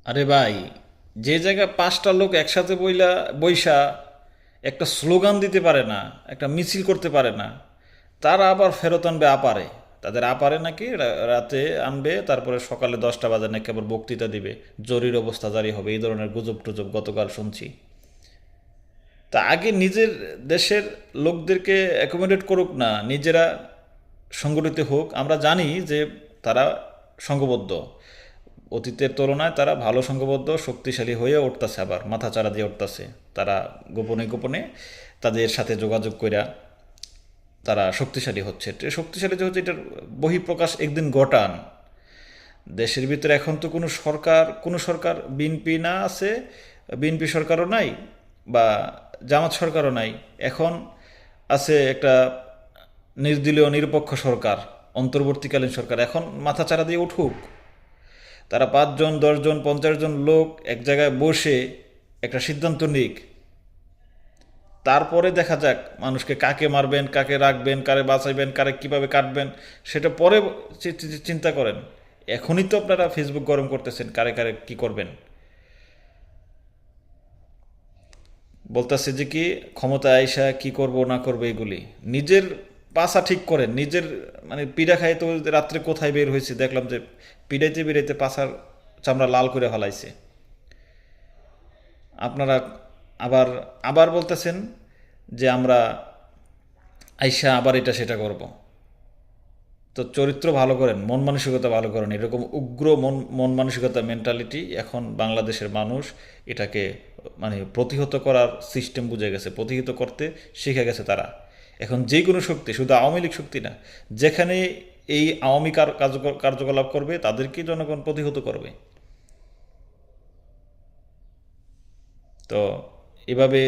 আরে ভাই, যে জায়গায় পাঁচটা লোক একসাথে বইসা একটা স্লোগান দিতে পারে না, একটা মিছিল করতে পারে না, তারা আবার ফেরত আনবে আপারে। তাদের আপারে নাকি রাতে আনবে, তারপরে সকালে 10টা বাজে নাকি আবার বক্তৃতা দিবে, জরুরি অবস্থা জারি হবে, এই ধরনের গুজব টুজব গতকাল শুনছি। তা আগে নিজের দেশের লোকদেরকে অ্যাকোমোডেট করুক না, নিজেরা সংগঠিত হোক। আমরা জানি যে তারা সংঘবদ্ধ, অতীতের তুলনায় তারা ভালো সংঘবদ্ধ, শক্তিশালী হয়ে উঠতেছে, আবার মাথা চারা দিয়ে উঠতেছে। তারা গোপনে গোপনে তাদের সাথে যোগাযোগ কইরা তারা শক্তিশালী হচ্ছে। শক্তিশালী যে হচ্ছে, এটার বহিঃপ্রকাশ একদিন ঘটান। দেশের ভিতরে এখন তো কোনো সরকার বিএনপি না আছে, বিএনপি সরকারও নাই, বা জামাত সরকারও নাই। এখন আছে একটা নির্দলীয় নিরপেক্ষ সরকার, অন্তর্বর্তীকালীন সরকার। এখন মাথা চারা দিয়ে উঠুক, তারা 5 জন 10 জন 50 জন লোক এক জায়গায় বসে একটা সিদ্ধান্ত নিক। তারপরে দেখা যাক মানুষকে কাকে মারবেন, কাকে রাখবেন, কারে বাঁচাইবেন, কারে কিভাবে কাটবেন, সেটা পরে চিন্তা করেন। এখনই তো আপনারা ফেসবুক গরম করতেছেন কারে কারে কি করবেন। বলতেছে যে কি ক্ষমতা আইসা কি করব না করবো, এগুলি নিজের পাছা ঠিক করেন। নিজের মানে পিড়া খাই তো রাত্রে কোথায় বের হয়েছে দেখলাম যে পিড়াইতে পিড়াইতে পাছার চামড়া লাল করে ফেলাইছে। আপনারা আবার আবার বলতেছেন যে আমরা আইসা আবার এটা সেটা করব। তো চরিত্র ভালো করেন, মন মানসিকতা ভালো করেন। এরকম উগ্র মন মন মানসিকতা মেন্টালিটি এখন বাংলাদেশের মানুষ এটাকে মানে প্রতিহত করার সিস্টেম বুঝে গেছে, প্রতিহত করতে শিখে গেছে তারা। এখন যে কোনো শক্তি, শুধু আওয়ামী লীগ শক্তি না, যেখানে এই আওয়ামী কার্যকলাপ করবে তাদেরকে জনগণ প্রতিহত করবে। তো এভাবে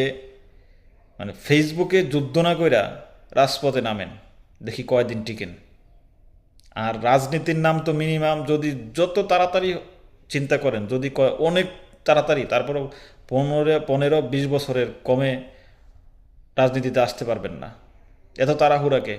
মানে ফেসবুকে যুদ্ধ না কইরা রাজপথে নামেন, দেখি কয়দিন টিকেন। আর রাজনীতির নাম তো মিনিমাম, যদি যত তাড়াতাড়ি চিন্তা করেন, যদি অনেক তাড়াতাড়ি, তারপরেও 15-20 বছরের কমে রাজনীতিতে আসতে পারবেন না। এত তাড়াহুড়াকে